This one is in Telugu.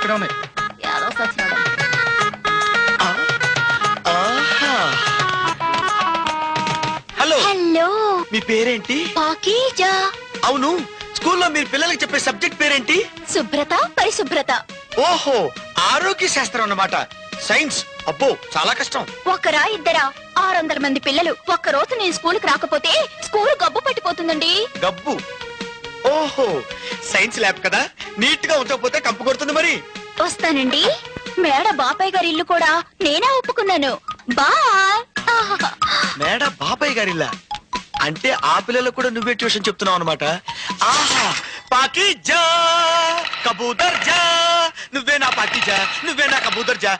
ఇక్కడే ఉన్నాయి. యాదో సచ్చినాడు. హలో హలో, మీ పేరేంటి? పాకీజా. అవును, స్కూల్లో మీరు పిల్లలకి చెప్పే సబ్జెక్ట్ పేరేంటి? శుభ్రత, పరిశుభ్రత. ఓహో, ఆరోగ్య శాస్త్రం అన్నమాట. సైన్స్ అబ్బో చాలా కష్టం. ఒకరా ఇద్దరా 600 మంది పిల్లలు. ఒక్క రోజు నేను స్కూల్కి రాకపోతే స్కూల్ గబ్బు పట్టిపోతుందండి. గబ్బు? ఓహో, సైన్స్ ల్యాబ్ కదా, నీట్ గా ఉంచకపోతే కంపు కొడుతుంది మరి. వస్తానండి. మేడ బాబాయ్ గారి ఇల్లు కూడా నేనే ఒప్పుకున్నాను. బాయ్. మేడ బాబాయ్ గారిల్లా అంటే ఆ పిల్లలకు కూడా నువ్వే ట్యూషన్ చెప్తున్నావు అనమాట. ఆహా, పాకీజా కబూదర్ జా, నువ్వే నా పాకీజా, నువ్వే నా కబూదర్ జా.